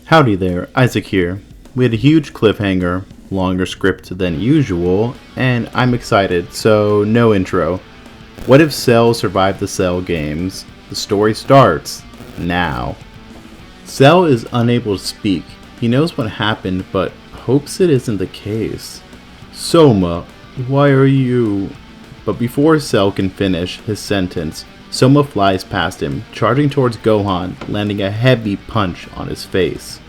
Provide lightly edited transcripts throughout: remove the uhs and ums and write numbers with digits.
Howdy there, Isaac here. We had a huge cliffhanger, longer script than usual, and I'm excited, so no intro. What if Cell survived the Cell games? The story starts now. Cell is unable to speak. He knows what happened, but hopes it isn't the case. Soma, why are you... But before Cell can finish his sentence, Soma flies past him, charging towards Gohan, landing a heavy punch on his face.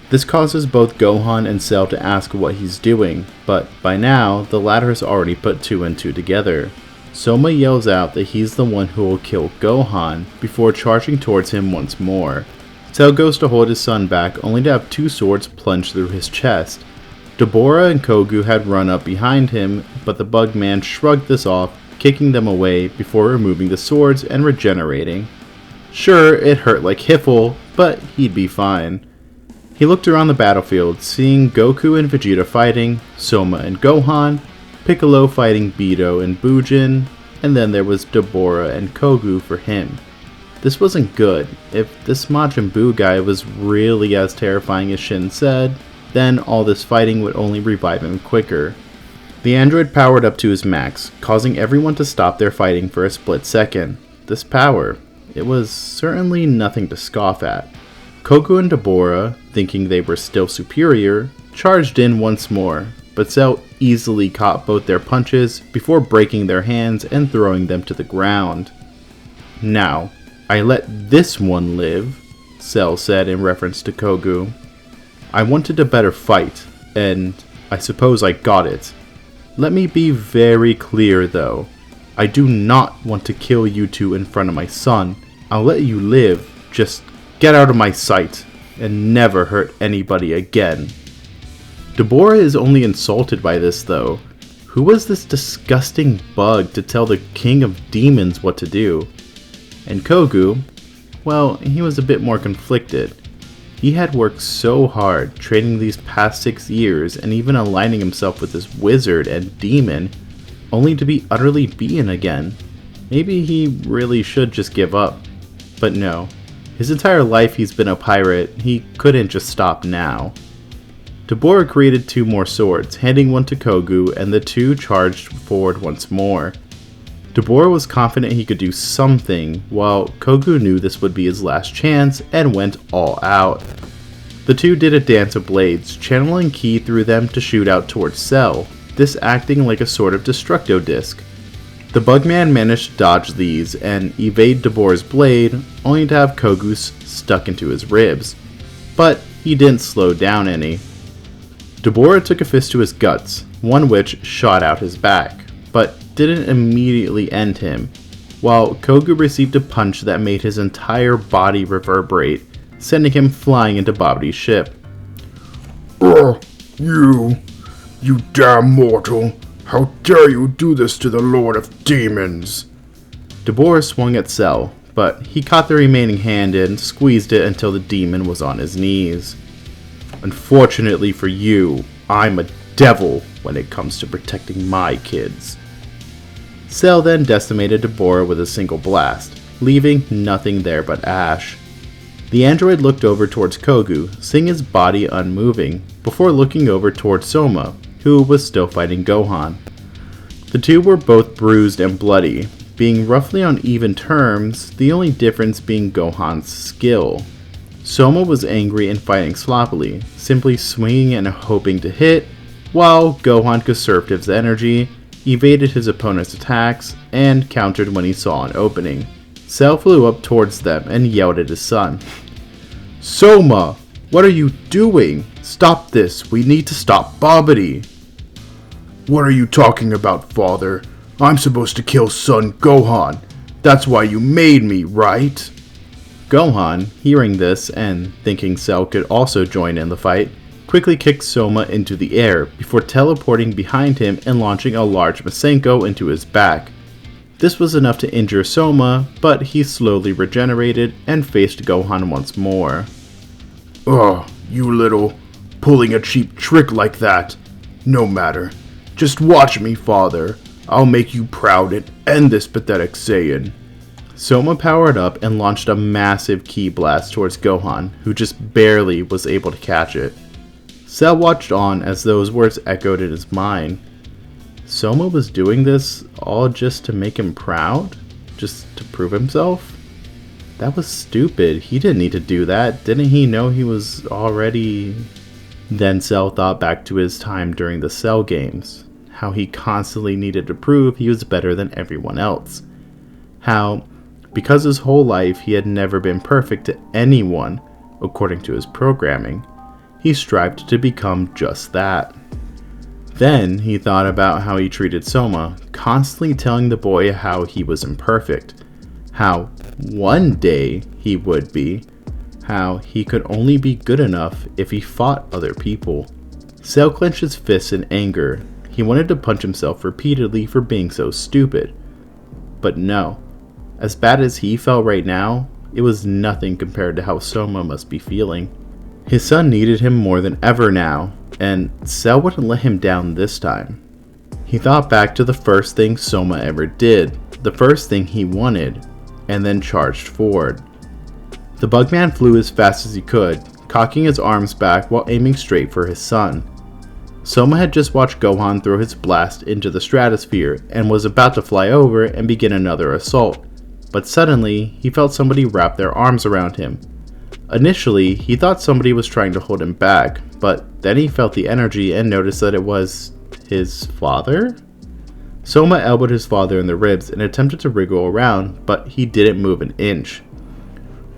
This causes both Gohan and Cell to ask what he's doing, but by now, the latter has already put two and two together. Soma yells out that he's the one who will kill Gohan before charging towards him once more. Cell goes to hold his son back only to have two swords plunge through his chest. Deborah and Kogu had run up behind him, but the bug man shrugged this off, kicking them away before removing the swords and regenerating. Sure, it hurt like Hiffle, but he'd be fine. He looked around the battlefield, seeing Goku and Vegeta fighting, Soma and Gohan, Piccolo fighting Beto and Bujin, and then there was Deborah and Kogu for him. This wasn't good. If this Majin Buu guy was really as terrifying as Shin said, then all this fighting would only revive him quicker. The android powered up to his max, causing everyone to stop their fighting for a split second. This power, it was certainly nothing to scoff at. Kogu and Deborah, thinking they were still superior, charged in once more, but Cell easily caught both their punches before breaking their hands and throwing them to the ground. Now, I let this one live, Cell said in reference to Kogu. I wanted a better fight, and I suppose I got it. Let me be very clear though. I do not want to kill you two in front of my son. I'll let you live, just get out of my sight, and never hurt anybody again. Deborah is only insulted by this though. Who was this disgusting bug to tell the king of demons what to do? And Kogu, well, he was a bit more conflicted. He had worked so hard, training these past 6 years and even aligning himself with this wizard and demon, only to be utterly beaten again. Maybe he really should just give up. But no. His entire life he's been a pirate, he couldn't just stop now. Deborah created 2 more swords, handing one to Kogu, and the two charged forward once more. Deborah was confident he could do something, while Kogu knew this would be his last chance and went all out. The two did a dance of blades, channeling ki through them to shoot out towards Cell, this acting like a sort of destructo disc. The Bugman managed to dodge these and evade Deborah's blade, only to have Kogu's stuck into his ribs. But he didn't slow down any. Deborah took a fist to his guts, one which shot out his back, but didn't immediately end him, while Kogu received a punch that made his entire body reverberate, sending him flying into Babdi's ship. You damn mortal! How dare you do this to the Lord of Demons! Deborah swung at Cell, but he caught the remaining hand and squeezed it until the demon was on his knees. Unfortunately for you, I'm a devil when it comes to protecting my kids. Cell then decimated Deborah with a single blast, leaving nothing there but ash. The android looked over towards Kogu, seeing his body unmoving, before looking over towards Soma, who was still fighting Gohan. The two were both bruised and bloody, being roughly on even terms, the only difference being Gohan's skill. Soma was angry and fighting sloppily, simply swinging and hoping to hit, while Gohan conserved his energy, evaded his opponent's attacks, and countered when he saw an opening. Cell flew up towards them and yelled at his son. Soma, what are you doing? Stop this, we need to stop Babidi. What are you talking about, father? I'm supposed to kill son Gohan. That's why you made me, right? Gohan, hearing this and thinking Cell could also join in the fight, quickly kicked Soma into the air before teleporting behind him and launching a large Masenko into his back. This was enough to injure Soma, but he slowly regenerated and faced Gohan once more. Oh, you little... pulling a cheap trick like that. No matter. Just watch me, father. I'll make you proud and end this pathetic Saiyan. Soma powered up and launched a massive ki blast towards Gohan, who just barely was able to catch it. Cell watched on as those words echoed in his mind. Soma was doing this all just to make him proud? Just to prove himself? That was stupid. He didn't need to do that. Didn't he know he was already... Then Cell thought back to his time during the Cell games. How he constantly needed to prove he was better than everyone else. How, because his whole life he had never been perfect to anyone, according to his programming, he strived to become just that. Then he thought about how he treated Soma, constantly telling the boy how he was imperfect, how one day he would be, how he could only be good enough if he fought other people. Cell clenched his fists in anger. He wanted to punch himself repeatedly for being so stupid. But no, as bad as he felt right now, it was nothing compared to how Soma must be feeling. His son needed him more than ever now, and Cell wouldn't let him down this time. He thought back to the first thing Soma ever did, the first thing he wanted, and then charged forward. The Bugman flew as fast as he could, cocking his arms back while aiming straight for his son. Soma had just watched Gohan throw his blast into the stratosphere and was about to fly over and begin another assault, but suddenly he felt somebody wrap their arms around him. Initially, he thought somebody was trying to hold him back, but then he felt the energy and noticed that it was his father? Soma elbowed his father in the ribs and attempted to wriggle around, but he didn't move an inch.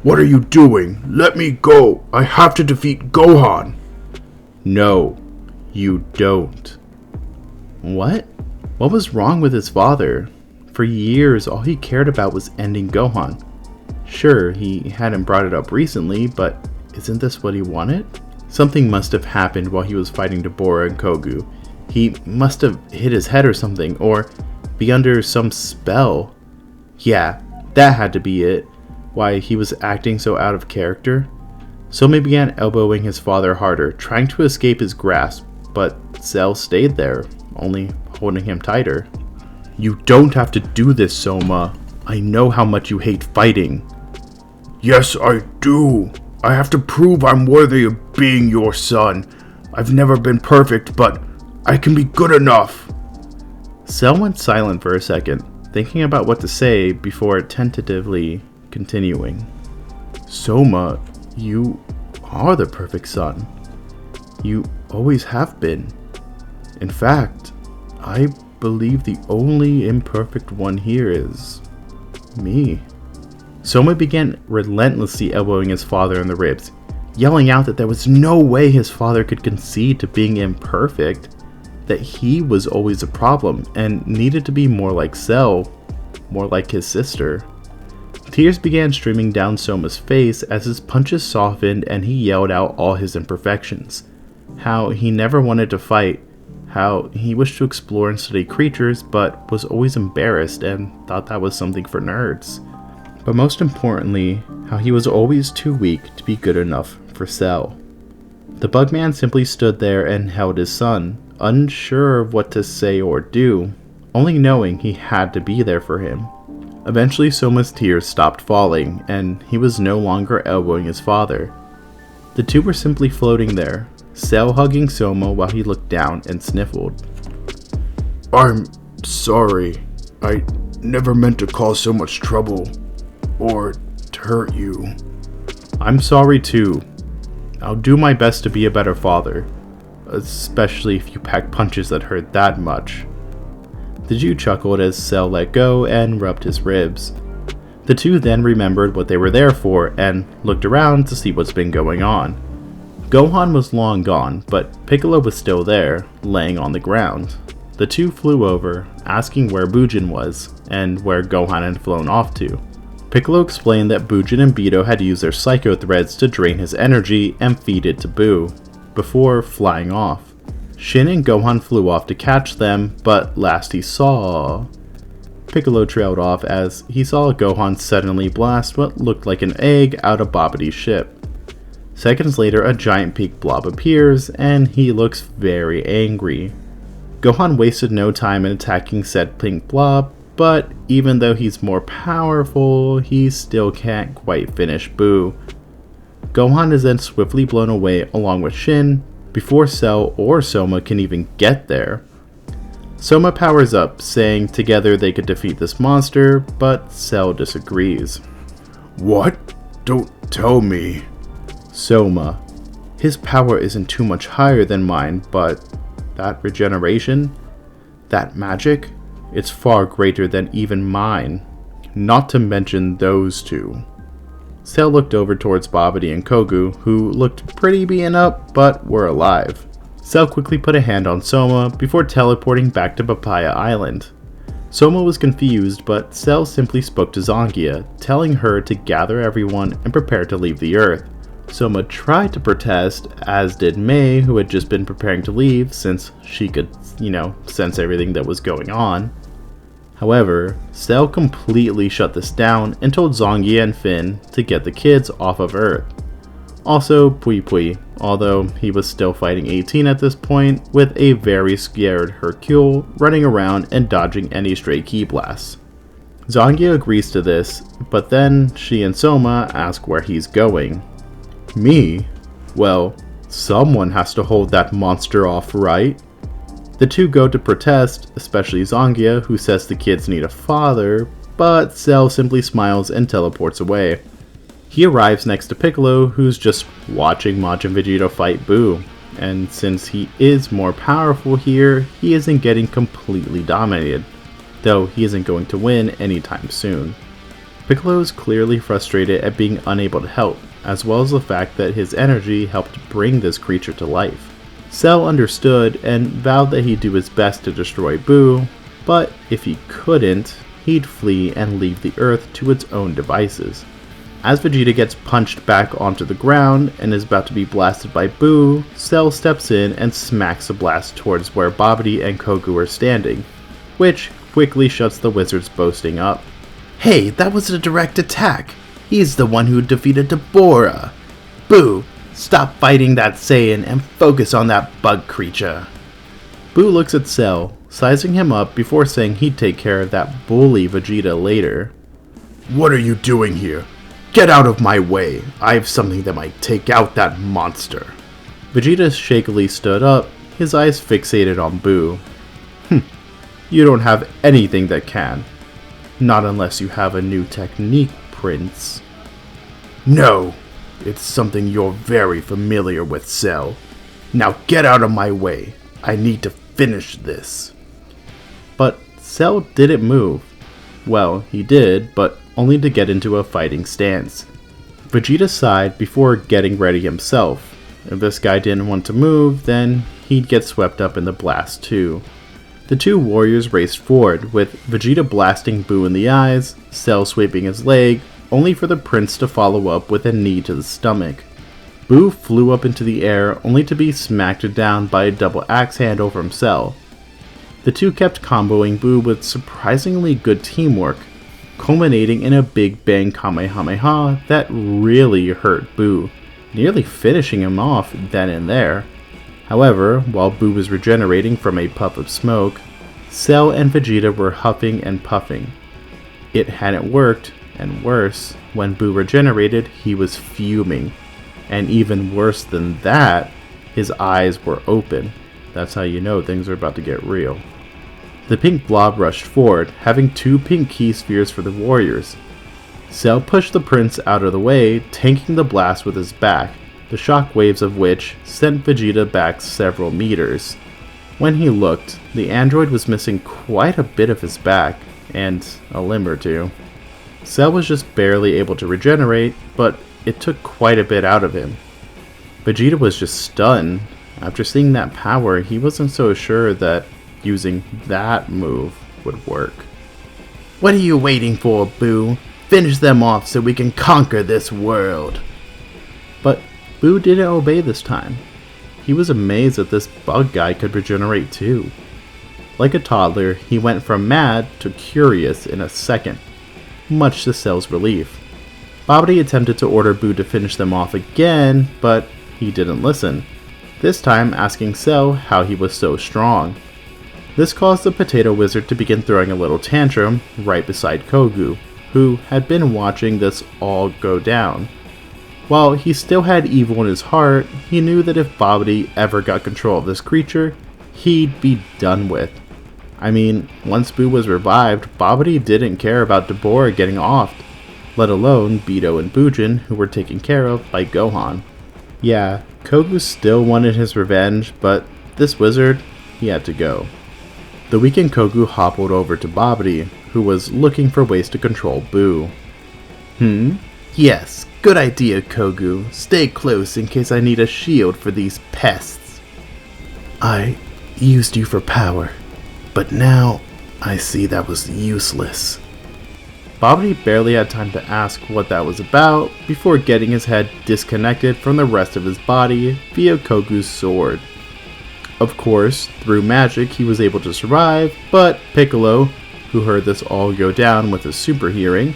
What are you doing? Let me go. I have to defeat Gohan. No, you don't. What? What was wrong with his father? For years, all he cared about was ending Gohan. Sure, he hadn't brought it up recently, but isn't this what he wanted? Something must have happened while he was fighting Deborah and Kogu. He must have hit his head or something, or be under some spell. Yeah, that had to be it. Why he was acting so out of character. Soma began elbowing his father harder, trying to escape his grasp, but Cell stayed there, only holding him tighter. You don't have to do this, Soma. I know how much you hate fighting. Yes, I do. I have to prove I'm worthy of being your son. I've never been perfect, but I can be good enough. Cell went silent for a second, thinking about what to say before tentatively continuing. Soma, you are the perfect son. You always have been. In fact, I believe the only imperfect one here is me. Soma began relentlessly elbowing his father in the ribs, yelling out that there was no way his father could concede to being imperfect, that he was always a problem and needed to be more like Cell, more like his sister. Tears began streaming down Soma's face as his punches softened and he yelled out all his imperfections. How he never wanted to fight, how he wished to explore and study creatures but was always embarrassed and thought that was something for nerds. But most importantly, how he was always too weak to be good enough for Cell. The Bugman simply stood there and held his son, unsure of what to say or do, only knowing he had to be there for him. Eventually Soma's tears stopped falling, and he was no longer elbowing his father. The two were simply floating there, Cell hugging Soma while he looked down and sniffled. I'm sorry. I never meant to cause so much trouble, or to hurt you. I'm sorry too. I'll do my best to be a better father, especially if you pack punches that hurt that much. The Jew chuckled as Cell let go and rubbed his ribs. The two then remembered what they were there for and looked around to see what's been going on. Gohan was long gone, but Piccolo was still there, laying on the ground. The two flew over, asking where Bujin was, and where Gohan had flown off to. Piccolo explained that Bujin and Beto had used their psycho threads to drain his energy and feed it to Buu, before flying off. Shin and Gohan flew off to catch them, but last he saw... Piccolo trailed off as he saw Gohan suddenly blast what looked like an egg out of Babidi's ship. Seconds later, a giant pink blob appears, and he looks very angry. Gohan wasted no time in attacking said pink blob, but even though he's more powerful, he still can't quite finish Buu. Gohan is then swiftly blown away along with Shin before Cell or Soma can even get there. Soma powers up, saying together they could defeat this monster, but Cell disagrees. What? Don't tell me. Soma. His power isn't too much higher than mine, but that regeneration? That magic? It's far greater than even mine. Not to mention those two. Cell looked over towards Babidi and Kogu, who looked pretty beaten up, but were alive. Cell quickly put a hand on Soma before teleporting back to Papaya Island. Soma was confused, but Cell simply spoke to Zangia, telling her to gather everyone and prepare to leave the Earth. Soma tried to protest, as did Mei, who had just been preparing to leave since she could, sense everything that was going on. However, Cell completely shut this down and told Zangia and Finn to get the kids off of Earth. Also Pui Pui, although he was still fighting 18 at this point, with a very scared Hercule running around and dodging any stray ki blasts. Zangia agrees to this, but then she and Soma ask where he's going. Me? Well, someone has to hold that monster off, right? The two go to protest, especially Zangia, who says the kids need a father, but Cell simply smiles and teleports away. He arrives next to Piccolo, who's just watching Majin Vegeta fight Buu, and since he is more powerful here, he isn't getting completely dominated, though he isn't going to win anytime soon. Piccolo is clearly frustrated at being unable to help, as well as the fact that his energy helped bring this creature to life. Cell understood and vowed that he'd do his best to destroy Buu, but if he couldn't, he'd flee and leave the Earth to its own devices. As Vegeta gets punched back onto the ground and is about to be blasted by Buu, Cell steps in and smacks a blast towards where Babidi and Kogu are standing, which quickly shuts the wizard's boasting up. Hey, that was a direct attack! He's the one who defeated Deborah! Buu, stop fighting that Saiyan and focus on that bug creature! Buu looks at Cell, sizing him up before saying he'd take care of that bully Vegeta later. What are you doing here? Get out of my way! I have something that might take out that monster! Vegeta shakily stood up, his eyes fixated on Buu. You don't have anything that can. Not unless you have a new technique, Prince. No, it's something you're very familiar with, Cell. Now get out of my way. I need to finish this. But Cell didn't move. Well, he did, but only to get into a fighting stance. Vegeta sighed before getting ready himself. If this guy didn't want to move, then he'd get swept up in the blast too. The two warriors raced forward, with Vegeta blasting Buu in the eyes, Cell sweeping his leg, only for the prince to follow up with a knee to the stomach. Buu flew up into the air, only to be smacked down by a double axe handle from Cell. The two kept comboing Buu with surprisingly good teamwork, culminating in a Big Bang Kamehameha that really hurt Buu, nearly finishing him off then and there. However, while Buu was regenerating from a puff of smoke, Cell and Vegeta were huffing and puffing. It hadn't worked, and worse, when Buu regenerated, he was fuming. And even worse than that, his eyes were open. That's how you know things are about to get real. The pink blob rushed forward, having two pink key spheres for the warriors. Cell pushed the prince out of the way, tanking the blast with his back, the shock waves of which sent Vegeta back several meters. When he looked, the android was missing quite a bit of his back, and a limb or two. Cell was just barely able to regenerate, but it took quite a bit out of him. Vegeta was just stunned. After seeing that power, he wasn't so sure that using that move would work. What are you waiting for, Buu? Finish them off so we can conquer this world. But Buu didn't obey this time. He was amazed that this bug guy could regenerate too. Like a toddler, he went from mad to curious in a second, much to Cell's relief. Babidi attempted to order Buu to finish them off again, but he didn't listen, this time asking Cell how he was so strong. This caused the Potato Wizard to begin throwing a little tantrum right beside Kogu, who had been watching this all go down. While he still had evil in his heart, he knew that if Babidi ever got control of this creature, he'd be done with. I mean, once Buu was revived, Babidi didn't care about Dabura getting offed, let alone Beto and Bujin, who were taken care of by Gohan. Yeah, Kogu still wanted his revenge, but this wizard, he had to go. The weakened Kogu hobbled over to Babidi, who was looking for ways to control Buu. Yes, good idea, Kogu. Stay close in case I need a shield for these pests. I used you for power, but now I see that was useless. Babidi barely had time to ask what that was about before getting his head disconnected from the rest of his body via Kogu's sword. Of course, through magic he was able to survive, but Piccolo, who heard this all go down with his super hearing,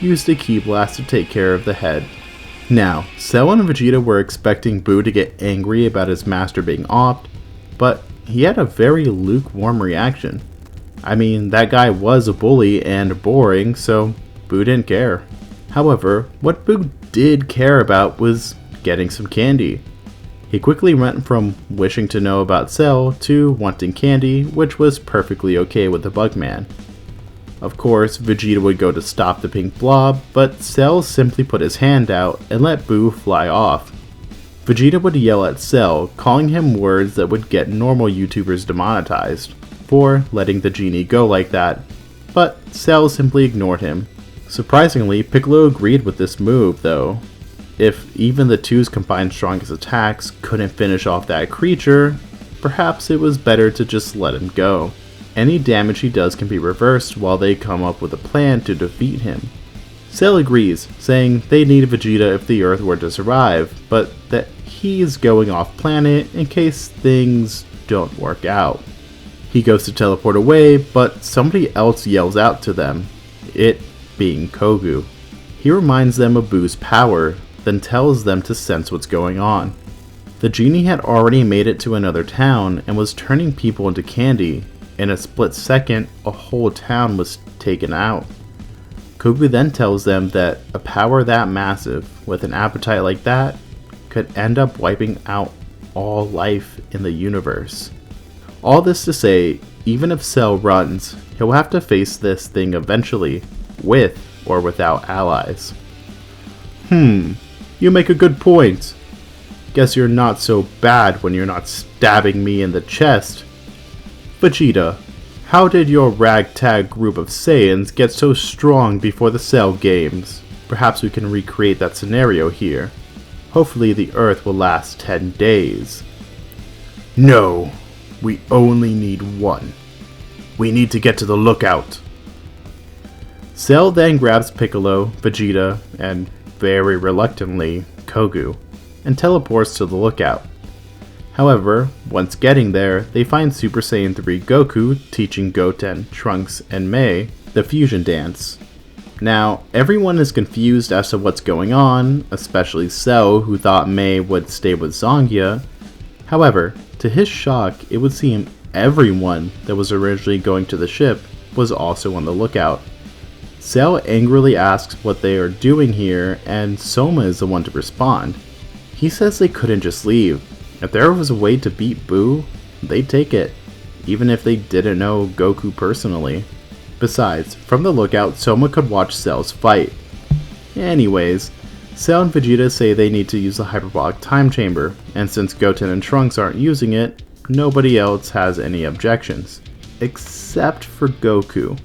used a ki blast to take care of the head. Now, Cell and Vegeta were expecting Buu to get angry about his master being offed, but he had a very lukewarm reaction. I mean, that guy was a bully and boring, so Buu didn't care. However, what Buu did care about was getting some candy. He quickly went from wishing to know about Cell to wanting candy, which was perfectly okay with the Bugman. Of course, Vegeta would go to stop the pink blob, but Cell simply put his hand out and let Buu fly off. Vegeta would yell at Cell, calling him words that would get normal YouTubers demonetized for letting the genie go like that, but Cell simply ignored him. Surprisingly, Piccolo agreed with this move though. If even the two's combined strongest attacks couldn't finish off that creature, perhaps it was better to just let him go. Any damage he does can be reversed while they come up with a plan to defeat him. Cell agrees, saying they need Vegeta if the Earth were to survive, but that he's going off planet in case things don't work out. He goes to teleport away, but somebody else yells out to them, it being Kogu. He reminds them of Buu's power, then tells them to sense what's going on. The genie had already made it to another town and was turning people into candy. In a split second, a whole town was taken out. Kogu then tells them that a power that massive, with an appetite like that, could end up wiping out all life in the universe. All this to say, even if Cell runs, he'll have to face this thing eventually, with or without allies. You make a good point. Guess you're not so bad when you're not stabbing me in the chest. Vegeta, how did your ragtag group of Saiyans get so strong before the Cell games? Perhaps we can recreate that scenario here. Hopefully the Earth will last 10 days. No, we only need one. We need to get to the lookout. Cell then grabs Piccolo, Vegeta, and very reluctantly Kogu, and teleports to the lookout. However, once getting there, they find Super Saiyan 3 Goku teaching Goten, Trunks, and Mei the fusion dance. Now, everyone is confused as to what's going on, especially Cell, who thought Mei would stay with Zangya. However, to his shock, it would seem everyone that was originally going to the ship was also on the lookout. Cell angrily asks what they are doing here, and Soma is the one to respond. He says they couldn't just leave. If there was a way to beat Buu, they'd take it, even if they didn't know Goku personally. Besides, from the lookout, Soma could watch Cell's fight. Anyways, Cell and Vegeta say they need to use the hyperbolic time chamber, and since Goten and Trunks aren't using it, nobody else has any objections. Except for Goku.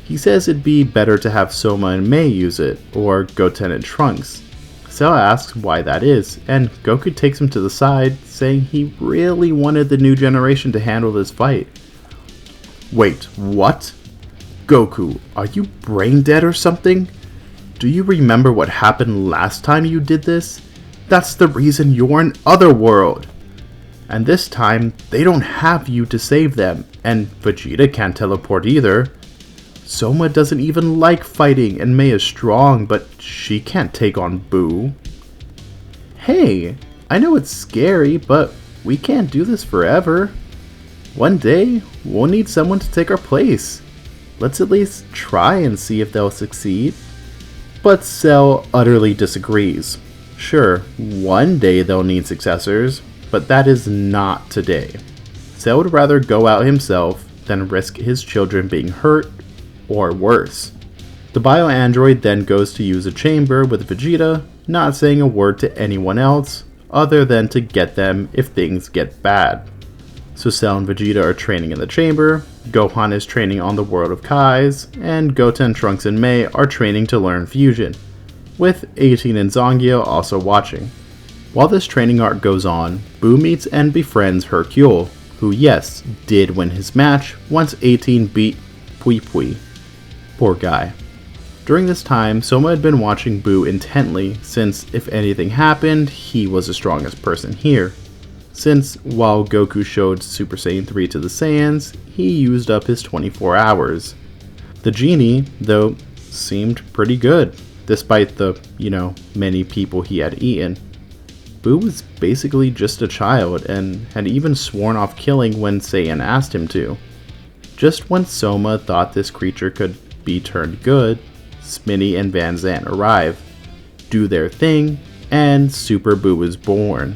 He says it'd be better to have Soma and Mei use it, or Goten and Trunks. Cell asks why that is, and Goku takes him to the side, saying he really wanted the new generation to handle this fight. Wait, what? Goku, are you brain dead or something? Do you remember what happened last time you did this? That's the reason you're in Otherworld. And this time, they don't have you to save them, and Vegeta can't teleport either. Soma doesn't even like fighting, and Mei is strong, but she can't take on Buu. Hey, I know it's scary, but we can't do this forever. One day, we'll need someone to take our place. Let's at least try and see if they'll succeed. But Cell utterly disagrees. Sure, one day they'll need successors, but that is not today. Cell would rather go out himself than risk his children being hurt or worse. The bio-android then goes to use a chamber with Vegeta, not saying a word to anyone else other than to get them if things get bad. So Cell and Vegeta are training in the chamber, Gohan is training on the world of Kais, and Goten, Trunks, and Mei are training to learn fusion, with 18 and Zangia also watching. While this training arc goes on, Buu meets and befriends Hercule, who yes, did win his match once 18 beat Pui Pui. Poor guy. During this time, Soma had been watching Buu intently since if anything happened, he was the strongest person here. Since while Goku showed Super Saiyan 3 to the Saiyans, he used up his 24 hours. The genie, though, seemed pretty good, despite the, many people he had eaten. Buu was basically just a child and had even sworn off killing when Saiyan asked him to. Just when Soma thought this creature could be turned good, Sminny and Van Zant arrive, do their thing, and Super Buu is born.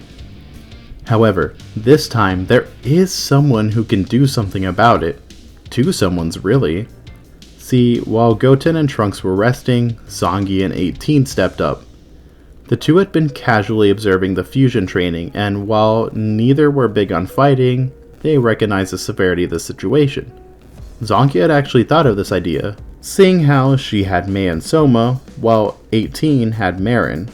However, this time there is someone who can do something about it. Two someones really. See, while Goten and Trunks were resting, Zangia and 18 stepped up. The two had been casually observing the fusion training, and while neither were big on fighting, they recognized the severity of the situation. Zangia had actually thought of this idea, seeing how she had Mei and Soma, while 18 had Marin.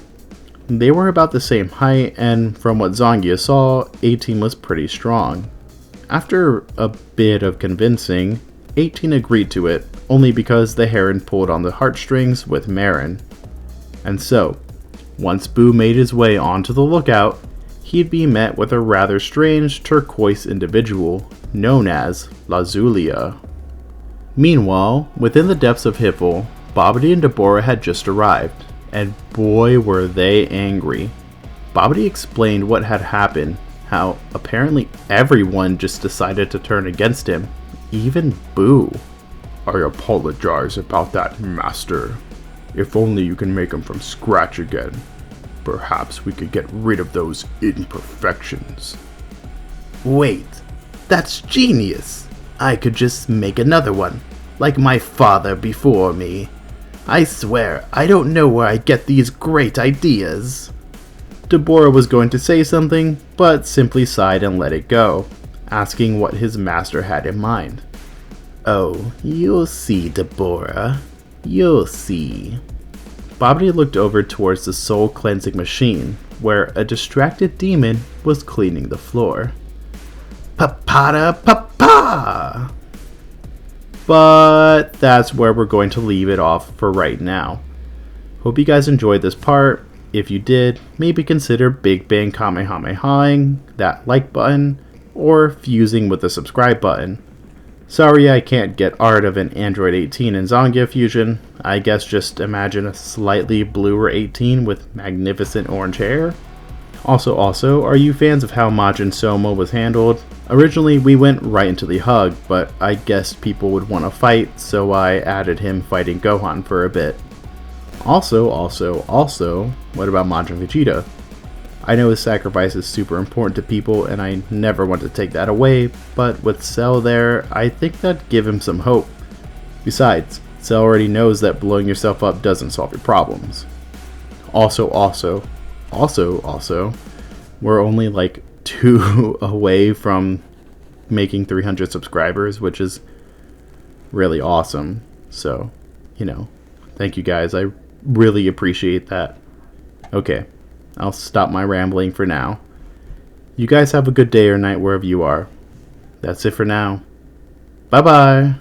They were about the same height, and from what Zangia saw, 18 was pretty strong. After a bit of convincing, 18 agreed to it, only because the Heron pulled on the heartstrings with Marin. And so, once Buu made his way onto the lookout, he'd be met with a rather strange turquoise individual known as Lazulia. Meanwhile, within the depths of Hiffle, Babidi and Deborah had just arrived, and boy were they angry. Babidi explained what had happened, how apparently everyone just decided to turn against him, even Buu. I apologize about that, Master. If only you can make him from scratch again. Perhaps we could get rid of those imperfections. Wait, that's genius! I could just make another one, like my father before me. I swear, I don't know where I get these great ideas. Deborah was going to say something, but simply sighed and let it go, asking what his master had in mind. Oh, you'll see, Deborah. You'll see. Babidi looked over towards the soul cleansing machine, where a distracted demon was cleaning the floor. Papada papa! But that's where we're going to leave it off for right now. Hope you guys enjoyed this part. If you did, maybe consider Big Bang Kamehamehaing that like button, or fusing with the subscribe button. Sorry I can't get art of an Android 18 and Zangia fusion. I guess just imagine a slightly bluer 18 with magnificent orange hair. Also, are you fans of how Majin Soma was handled? Originally we went right into the hug, but I guessed people would want to fight, so I added him fighting Gohan for a bit. Also, what about Majin Vegeta? I know his sacrifice is super important to people and I never want to take that away, but with Cell there, I think that'd give him some hope. Besides, Cell already knows that blowing yourself up doesn't solve your problems. Also, we're only like 2 away from making 300 subscribers, which is really awesome. So, thank you guys. I really appreciate that. Okay, I'll stop my rambling for now. You guys have a good day or night wherever you are. That's it for now. Bye-bye.